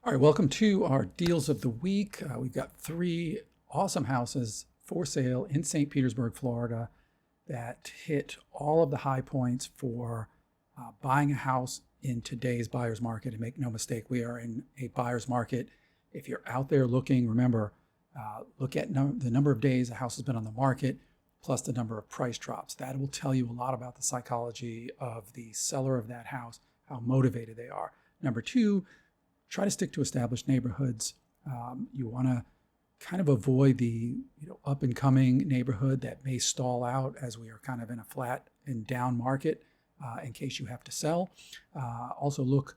All right, welcome to our deals of the week. We've got three awesome houses for sale in St. Petersburg, Florida, that hit all of the high points for buying a house in today's buyer's market. And make no mistake, we are in a buyer's market. If you're out there looking, remember, look at the number of days a house has been on the market, plus the number of price drops. That will tell you a lot about the psychology of the seller of that house, how motivated they are. Number two, try to stick to established neighborhoods. You want to kind of avoid the up and coming neighborhood that may stall out as we are kind of in a flat and down market in case you have to sell. Also look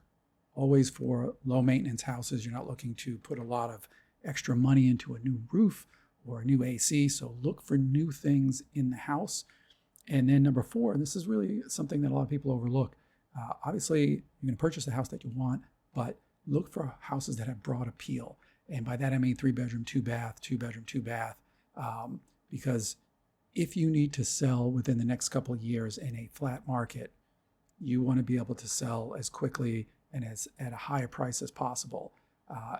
always for low maintenance houses. You're not looking to put a lot of extra money into a new roof or a new AC. So look for new things in the house. And then number four, and this is really something that a lot of people overlook. Obviously, you're going to purchase the house that you want, but look for houses that have broad appeal. And by that, I mean 3-bedroom, 2-bath, 2-bedroom, 2-bath. Because if you need to sell within the next couple of years in a flat market, you want to be able to sell as quickly and at a higher price as possible.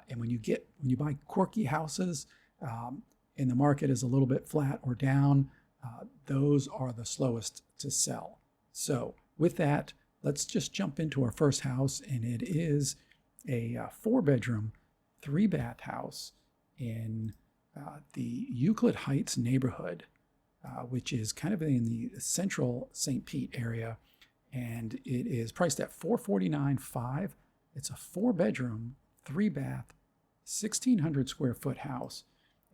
And when you buy quirky houses and the market is a little bit flat or down, those are the slowest to sell. So with that, let's just jump into our first house, and it is a 4-bedroom, 3-bath house in the Euclid Heights neighborhood, which is kind of in the central St. Pete area, and it is priced at $449,500. It's a 4-bedroom, 3-bath, 1,600 square foot house.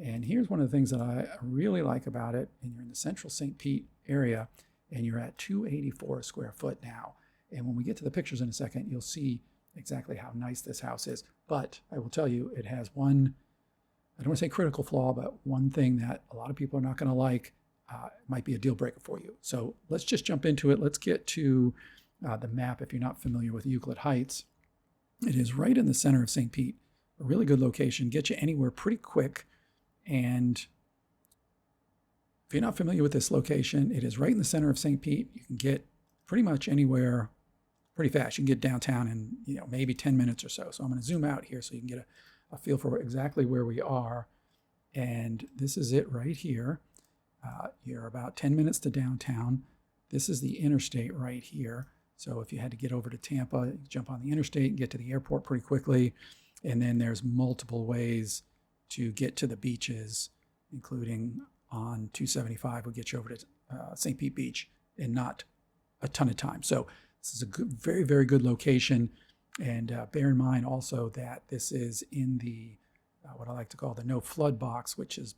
And here's one of the things that I really like about it, and you're in the central St. Pete area, and you're at $284 a square foot now. And when we get to the pictures in a second, you'll see exactly how nice this house is. But I will tell you, it has one, I don't want to say critical flaw, but one thing that a lot of people are not going to like. Might be a deal breaker for you. So let's just jump into it. Let's get to the map. If you're not familiar with Euclid Heights, it is right in the center of St. Pete. A really good location, get you anywhere pretty quick. And if you're not familiar with this location, it is right in the center of St. Pete. You can get pretty much anywhere pretty fast. You can get downtown in maybe 10 minutes or so. So I'm going to zoom out here so you can get a feel for exactly where we are. And this is it right here. You're about 10 minutes to downtown. This is the interstate right here. So if you had to get over to Tampa, you jump on the interstate and get to the airport pretty quickly. And then there's multiple ways to get to the beaches, including on 275 will get you over to St. Pete Beach in not a ton of time. So this is a good, very, very good location. And bear in mind also that this is in the, what I like to call the no flood box, which is,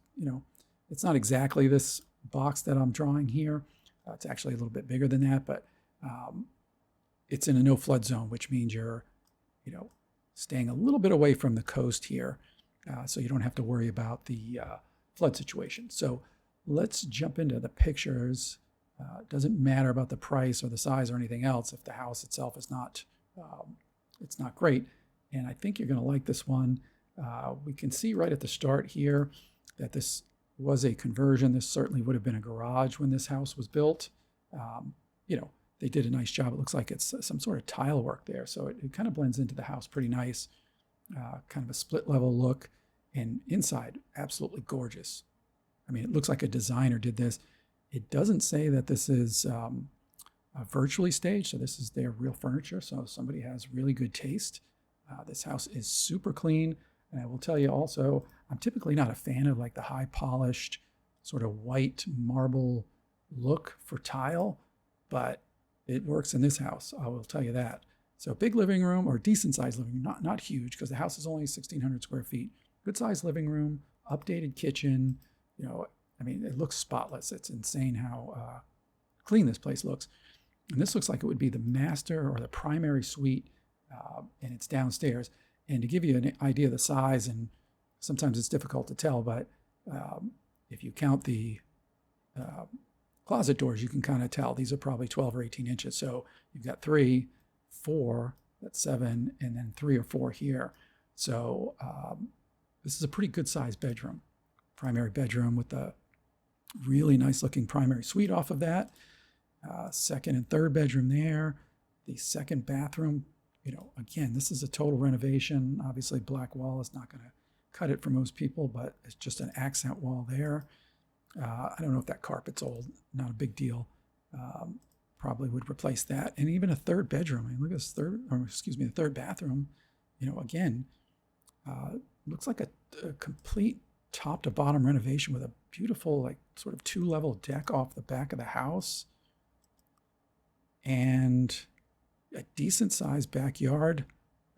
it's not exactly this box that I'm drawing here. It's actually a little bit bigger than that, but it's in a no flood zone, which means you're, staying a little bit away from the coast here. So you don't have to worry about the flood situation. So let's jump into the pictures. It doesn't matter about the price or the size or anything else if the house itself is not, it's not great. And I think you're going to like this one. We can see right at the start here that this was a conversion. This certainly would have been a garage when this house was built. They did a nice job. It looks like it's some sort of tile work there. So it kind of blends into the house pretty nice. Kind of a split level look, and inside absolutely gorgeous. I mean, it looks like a designer did this. It doesn't say that this is virtually staged, so this is their real furniture. So somebody has really good taste. This house is super clean. And I will tell you also, I'm typically not a fan of like the high polished sort of white marble look for tile, but it works in this house. I will tell you that. So big living room, or decent sized living room, not huge, because the house is only 1,600 square feet. Good sized living room, updated kitchen. It looks spotless. It's insane how clean this place looks. And this looks like it would be the master or the primary suite, and it's downstairs. And to give you an idea of the size, and sometimes it's difficult to tell, but if you count the closet doors, you can kind of tell. These are probably 12 or 18 inches. So you've got 3, 4, that's 7, and then 3 or 4 here. So this is a pretty good sized bedroom, primary bedroom with a really nice looking primary suite off of that. Second and third bedroom there. The second bathroom, again, this is a total renovation. Obviously, black wall is not going to cut it for most people, but it's just an accent wall there. I don't know if that carpet's old, not a big deal. Probably would replace that. And even a third bedroom. I mean, look at this the third bathroom. Again, looks like a complete top to bottom renovation with a beautiful, like, sort of 2-level deck off the back of the house and a decent sized backyard.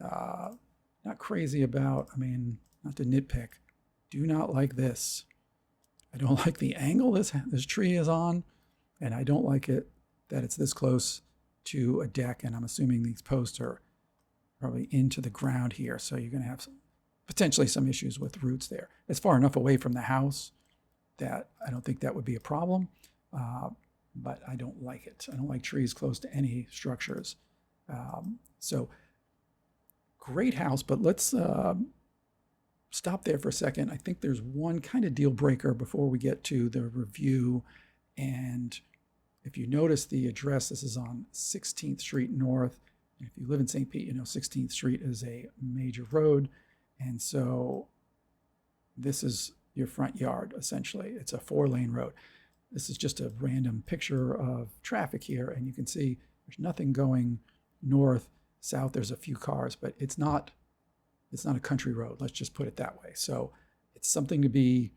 Not crazy about, not to nitpick, do not like this. I don't like the angle this tree is on, and I don't like it that it's this close to a deck, and I'm assuming these posts are probably into the ground here, so you're going to have potentially some issues with roots there. It's far enough away from the house that I don't think that would be a problem, but I don't like it. I don't like trees close to any structures. So great house, but let's stop there for a second. I think there's one kind of deal breaker before we get to the review. And if you notice the address, this is on 16th Street North. If you live in St. Pete, 16th Street is a major road. And so this is your front yard, essentially. It's a 4-lane road. This is just a random picture of traffic here. And you can see there's nothing going north, south. There's a few cars, but it's not a country road. Let's just put it that way. So it's something to be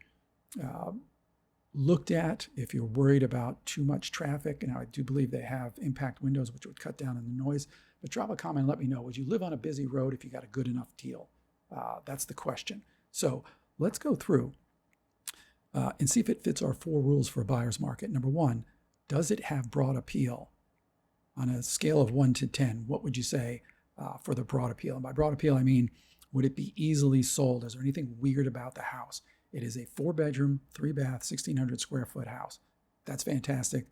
looked at if you're worried about too much traffic. And I do believe they have impact windows, which would cut down on the noise. But drop a comment and let me know. Would you live on a busy road if you got a good enough deal? That's the question. So let's go through and see if it fits our 4 rules for a buyer's market. Number 1, does it have broad appeal? On a scale of 1 to 10, what would you say for the broad appeal? And by broad appeal, I mean, would it be easily sold? Is there anything weird about the house? It is a 4-bedroom, 3-bath, 1,600 square foot house. That's fantastic.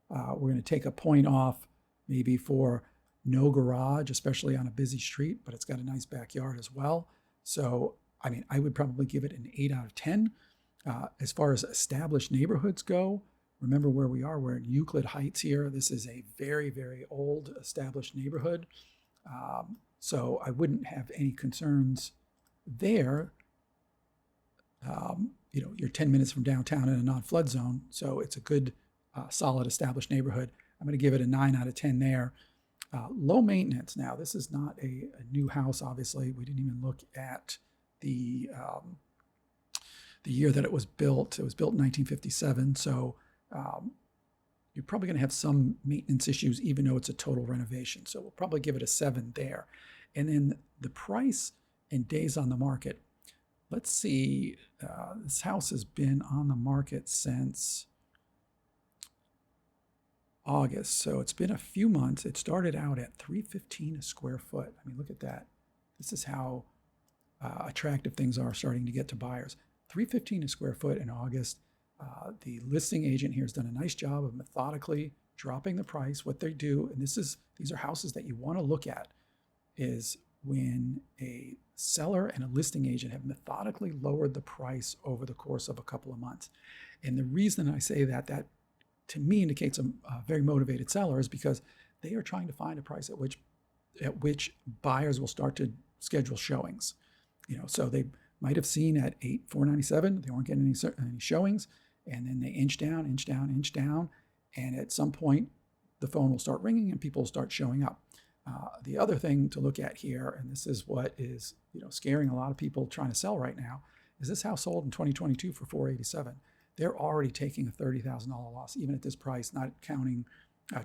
We're going to take a point off maybe for no garage, especially on a busy street, but it's got a nice backyard as well. So, I would probably give it an 8 out of 10. As far as established neighborhoods go, remember where we are. We're in Euclid Heights here. This is a very, very old established neighborhood. So I wouldn't have any concerns there. You're 10 minutes from downtown in a non-flood zone. So it's a good, solid established neighborhood. I'm going to give it a 9 out of 10 there. Low maintenance. Now, this is not a new house, obviously. We didn't even look at the year that it was built. It was built in 1957. So you're probably going to have some maintenance issues, even though it's a total renovation. So we'll probably give it a 7 there. And then the price and days on the market. Let's see. This house has been on the market since August. So it's been a few months. It started out at $315 a square foot. Look at that. This is how attractive things are starting to get to buyers. $315 a square foot in August. The listing agent here has done a nice job of methodically dropping the price. What they do, and these are houses that you want to look at, is when a seller and a listing agent have methodically lowered the price over the course of a couple of months. And the reason I say that to me indicates a very motivated seller is because they are trying to find a price at which buyers will start to schedule showings. So they might have seen at $8,497, they weren't getting any showings, and then they inch down, and at some point the phone will start ringing and people will start showing up. The other thing to look at here, and this is what is scaring a lot of people trying to sell right now, is this house sold in 2022 for $487. They're already taking a $30,000 loss, even at this price, not counting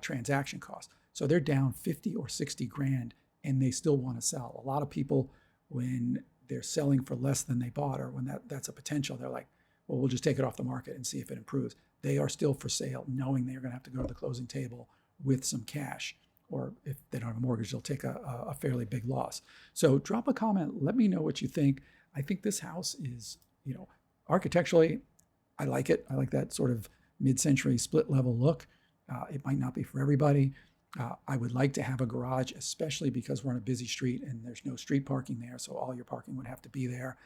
transaction costs. So they're down 50 or 60 grand, and they still want to sell. A lot of people, when they're selling for less than they bought, or when that's a potential, they're like, well, we'll just take it off the market and see if it improves. They are still for sale, knowing they're going to have to go to the closing table with some cash. Or if they don't have a mortgage, they'll take a fairly big loss. So drop a comment. Let me know what you think. I think this house is, architecturally, I like it. I like that sort of mid-century split level look. It might not be for everybody. I would like to have a garage, especially because we're on a busy street and there's no street parking there. So all your parking would have to be there.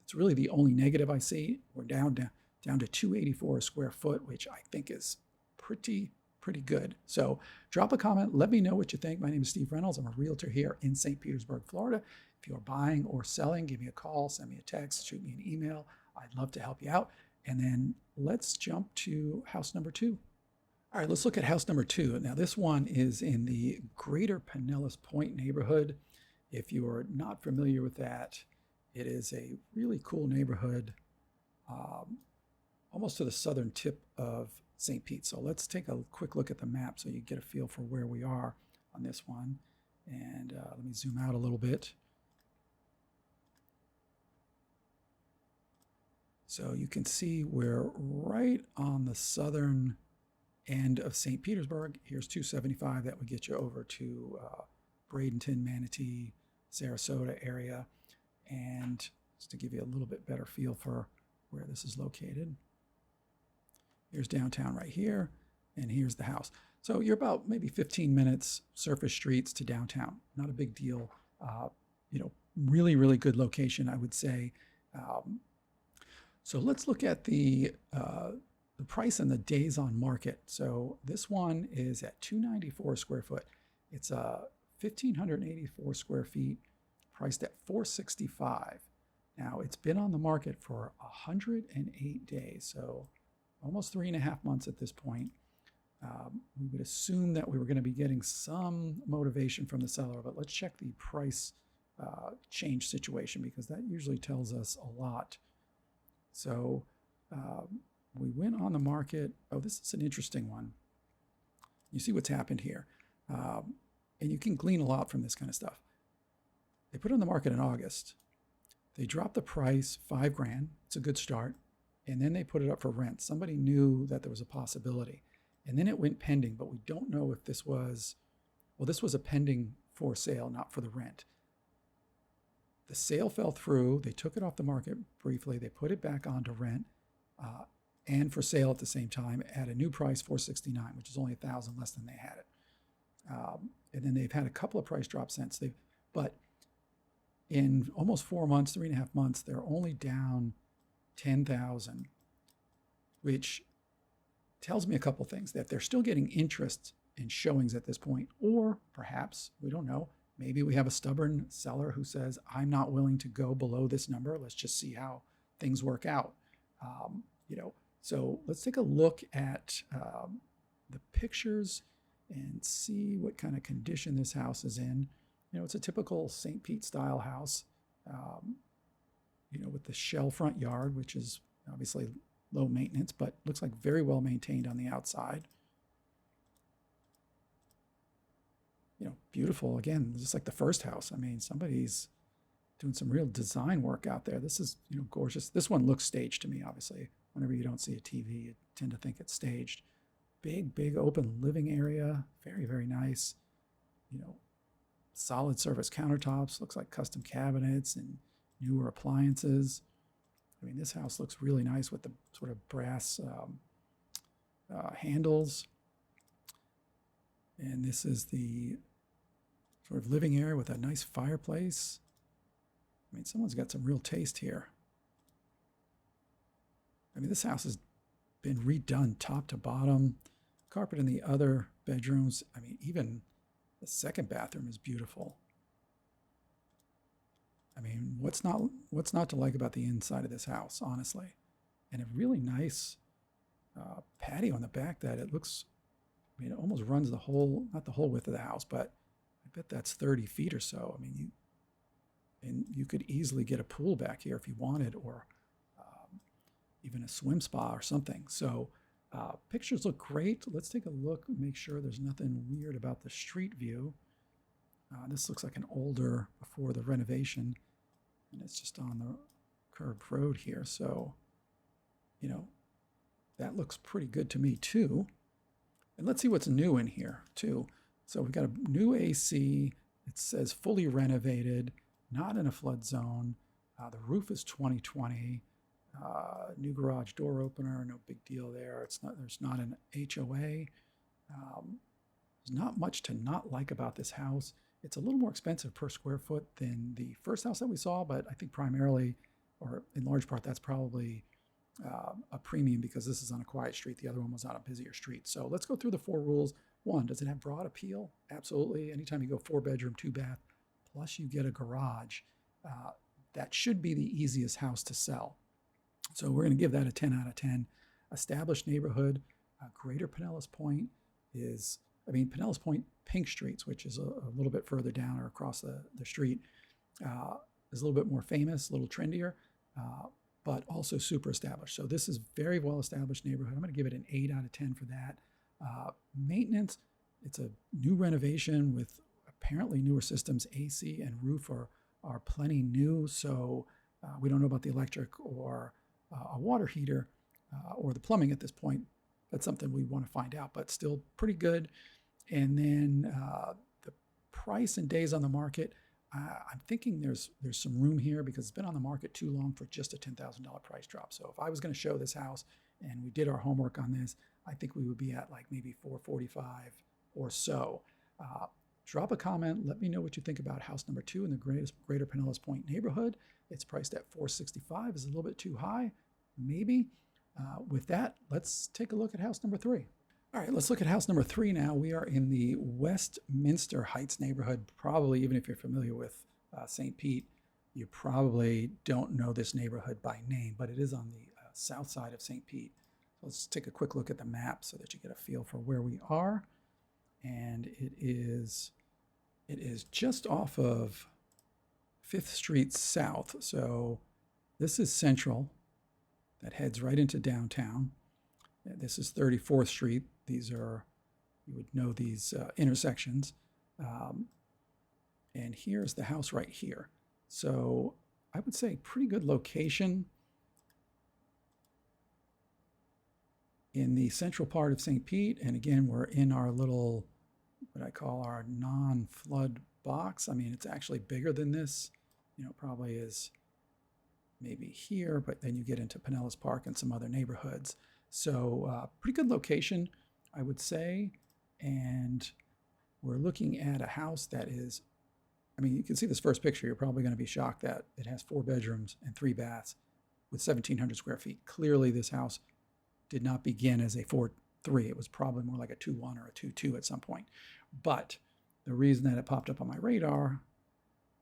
It's really the only negative I see. We're down to $284 a square foot, which I think is pretty pretty good. So drop a comment. Let me know what you think. My name is Steve Reynolds. I'm a realtor here in St. Petersburg, Florida. If you're buying or selling, give me a call, send me a text, shoot me an email. I'd love to help you out. And then let's jump to house number 2. All right, let's look at house number 2. Now, this one is in the Greater Pinellas Point neighborhood. If you're not familiar with that, it is a really cool neighborhood, almost to the southern tip of St. Pete. So let's take a quick look at the map so you get a feel for where we are on this one. And let me zoom out a little bit. So you can see we're right on the southern end of St. Petersburg. Here's 275. That would get you over to Bradenton, Manatee, Sarasota area. And just to give you a little bit better feel for where this is located. Here's downtown right here, and here's the house. So you're about maybe 15 minutes surface streets to downtown. Not a big deal. Really, really good location, I would say. So let's look at the price and the days on market. So this one is at $294 a square foot. It's 1,584 square feet, priced at $465. Now it's been on the market for 108 days, so almost 3.5 months at this point. We would assume that we were going to be getting some motivation from the seller, but let's check the price change situation because that usually tells us a lot. So we went on the market. Oh, this is an interesting one. You see what's happened here. And you can glean a lot from this kind of stuff. They put it on the market in August. They dropped the price $5,000. It's a good start. And then they put it up for rent. Somebody knew that there was a possibility. And then it went pending, but we don't know if this was, well, this was a pending for sale, not for the rent. The sale fell through. They took it off the market briefly. They put it back on to rent and for sale at the same time at a new price, $469, which is only $1,000 less than they had it. And then they've had a couple of price drops since. But in almost 4 months, 3.5 months, they're only down $10,000, which tells me a couple things, that they're still getting interest in showings at this point, or perhaps, we don't know, maybe we have a stubborn seller who says, I'm not willing to go below this number. Let's just see how things work out. So let's take a look at the pictures and see what kind of condition this house is in. It's a typical St. Pete style house, with the shell front yard, which is obviously low maintenance, but looks like very well maintained on the outside. Beautiful. Again, just like the first house. I mean, somebody's doing some real design work out there. This is, gorgeous. This one looks staged to me, obviously. Whenever you don't see a TV, you tend to think it's staged. Big open living area. Very, very nice. Solid surface countertops. Looks like custom cabinets and newer appliances. I mean, this house looks really nice with the sort of brass handles. And this is the sort of living area with a nice fireplace. I mean, someone's got some real taste here. I mean, this house has been redone top to bottom. Carpet in the other bedrooms. I mean, even the second bathroom is beautiful. I mean, what's not to like about the inside of this house, honestly? And a really nice patio in the back that it looks, it almost runs the whole, not the whole width of the house, but I bet that's 30 feet or so. I mean, you could easily get a pool back here if you wanted, or even a swim spa or something. So pictures look great. Let's take a look and make sure there's nothing weird about the street view. This looks like an older, before the renovation, and it's just on the curved road here. So, that looks pretty good to me too. And let's see what's new in here too. So we've got a new AC. It says fully renovated, not in a flood zone. The roof is 2020. New garage door opener, no big deal there. There's not an HOA. There's not much to not like about this house. It's a little more expensive per square foot than the first house that we saw, but I think primarily, or in large part, that's probably a premium because this is on a quiet street. The other one was on a busier street. So let's go through the 4 rules. 1, does it have broad appeal? Absolutely. Anytime you go 4-bedroom, 2-bath, plus you get a garage, that should be the easiest house to sell. So we're going to give that a 10 out of 10. Established neighborhood. Greater Pinellas Point is, Pinellas Point, Pink Streets, which is a little bit further down or across the street, is a little bit more famous, a little trendier, but also super established. So this is very well established neighborhood. I'm going to give it an 8 out of 10 for that. Maintenance, it's a new renovation with apparently newer systems. AC and roof are plenty new, so we don't know about the electric or a water heater or the plumbing at this point. That's something we want to find out, but still pretty good. And then the price and days on the market, I'm thinking there's some room here because it's been on the market too long for just a $10,000 price drop. So if I was going to show this house and we did our homework on this, I think we would be at like maybe $445 or so. Drop a comment. Let me know what you think about house number 2 in the Greater Pinellas Point neighborhood. It's priced at $465. Is a little bit too high, maybe. With that, let's take a look at house number 3. All right, let's look at house number 3 now. We are in the Westminster Heights neighborhood. Probably, even if you're familiar with St. Pete, you probably don't know this neighborhood by name, but it is on the south side of St. Pete. So let's take a quick look at the map so that you get a feel for where we are. And it is just off of 5th Street South. So this is Central. That heads right into downtown. This is 34th Street. These are, you would know these intersections. And here's the house right here. So I would say pretty good location in the central part of St. Pete. And again, we're in our little, what I call our non-flood box. It's actually bigger than this. Probably is maybe here, but then you get into Pinellas Park and some other neighborhoods. So pretty good location, I would say. And we're looking at a house that is, you can see this first picture. You're probably going to be shocked that it has 4 bedrooms and 3 baths with 1,700 square feet. Clearly, this house did not begin as a 4-3. It was probably more like a 2-1 or a 2-2 at some point. But the reason that it popped up on my radar,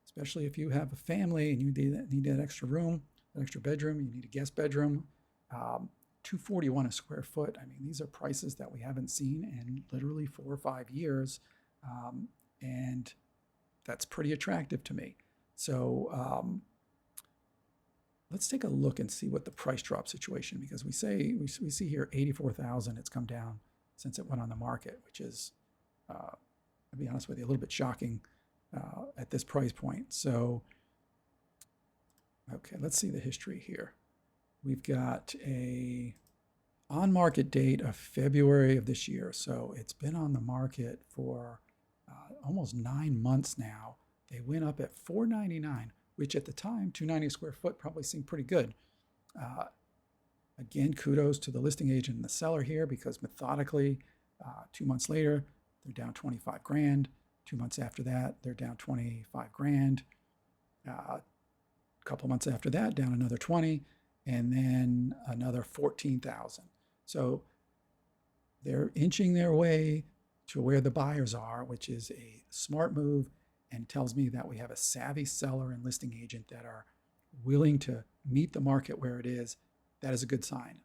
especially if you have a family and you need that extra room, an extra bedroom, you need a guest bedroom, $241 a square foot. These are prices that we haven't seen in literally 4 or 5 years. And that's pretty attractive to me. So let's take a look and see what the price drop situation, because we see here 84,000. It's come down since it went on the market, which is, I'll be honest with you, a little bit shocking at this price point. So, okay, let's see the history here. We've got a on-market date of February of this year. So it's been on the market for almost 9 months now. They went up at $499, which at the time, $290 a square foot probably seemed pretty good. Again, kudos to the listing agent and the seller here, because methodically, 2 months later, they're down 25 grand. 2 months after that, they're down 25 grand. A couple months after that, down another 20, and then another 14,000. So they're inching their way to where the buyers are, which is a smart move, and tells me that we have a savvy seller and listing agent that are willing to meet the market where it is. That is a good sign.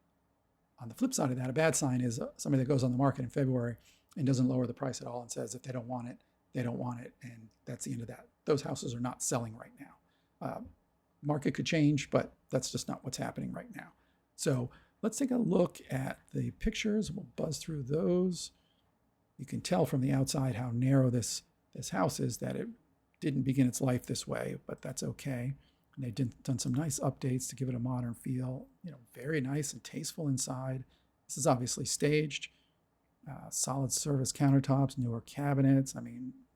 On the flip side of that, a bad sign is somebody that goes on the market in February and doesn't lower the price at all and says if they don't want it, they don't want it, and that's the end of that. Those houses are not selling right now. Market could change, but that's just not what's happening right now. So let's take a look at the pictures. We'll buzz through those. You can tell from the outside how narrow this house is, that it didn't begin its life this way, but that's okay. And they've done some nice updates to give it a modern feel. Very nice and tasteful inside. This is obviously staged. Solid service countertops, newer cabinets.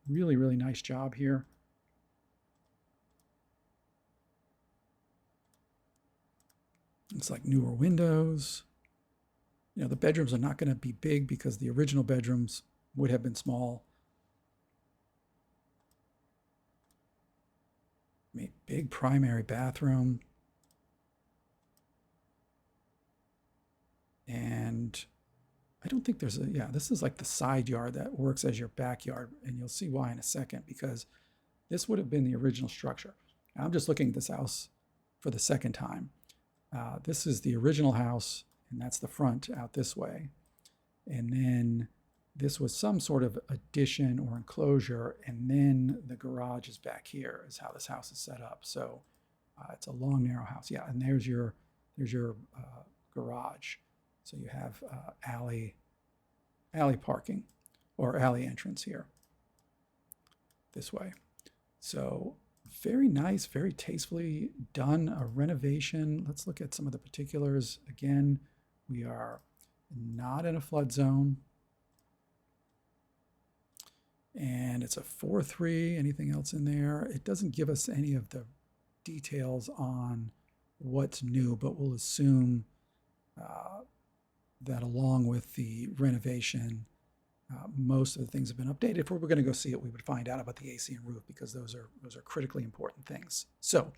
Really, really nice job here. It's like newer windows. The bedrooms are not going to be big because the original bedrooms would have been small. Big primary bathroom. And I don't think there's yeah, this is like the side yard that works as your backyard. And you'll see why in a second, because this would have been the original structure. I'm just looking at this house for the second time. This is the original house, and that's the front out this way. And then this was some sort of addition or enclosure, and then the garage is back here, is how this house is set up. So it's a long, narrow house. Yeah, and there's your garage. So you have alley parking or alley entrance here this way. So very nice, very tastefully done, a renovation. Let's look at some of the particulars. Again, we are not in a flood zone. And it's a 4-3. Anything else in there? It doesn't give us any of the details on what's new, but we'll assume that along with the renovation, most of the things have been updated. If we were going to go see it, we would find out about the AC and roof, because those are critically important things. So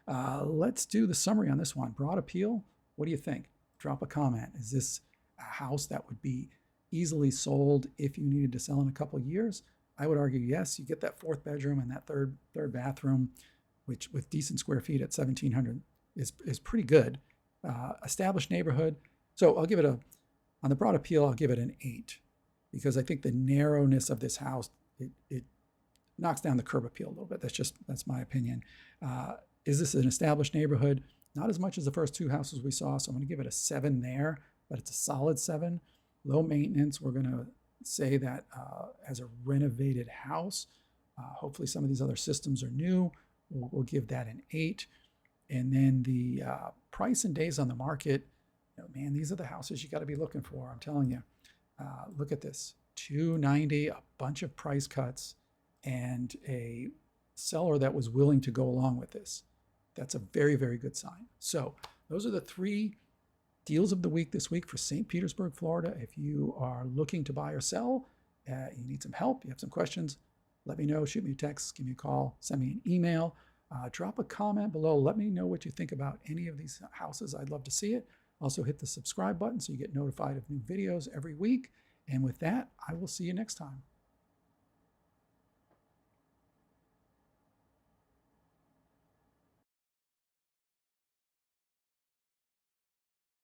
let's do the summary on this one. Broad appeal. What do you think? Drop a comment. Is this a house that would be easily sold if you needed to sell in a couple of years? I would argue yes. You get that fourth bedroom and that third bathroom, which with decent square feet at 1,700 is pretty good. Established neighborhood. So I'll give it on the broad appeal, I'll give it an 8, because I think the narrowness of this house, it knocks down the curb appeal a little bit. That's my opinion. Is this an established neighborhood? Not as much as the first two houses we saw, so I'm going to give it a 7 there, but it's a solid 7. Low maintenance, we're going to say that as a renovated house, hopefully some of these other systems are new. We'll give that an 8. And then the price and days on the market, man, these are the houses you got to be looking for. I'm telling you. Look at this, $290, a bunch of price cuts, and a seller that was willing to go along with this. That's a very, very good sign. So those are the 3 deals of the week this week for St. Petersburg, Florida. If you are looking to buy or sell, you need some help, you have some questions, let me know. Shoot me a text, give me a call, send me an email, drop a comment below. Let me know what you think about any of these houses. I'd love to see it. Also hit the subscribe button so you get notified of new videos every week. And with that, I will see you next time.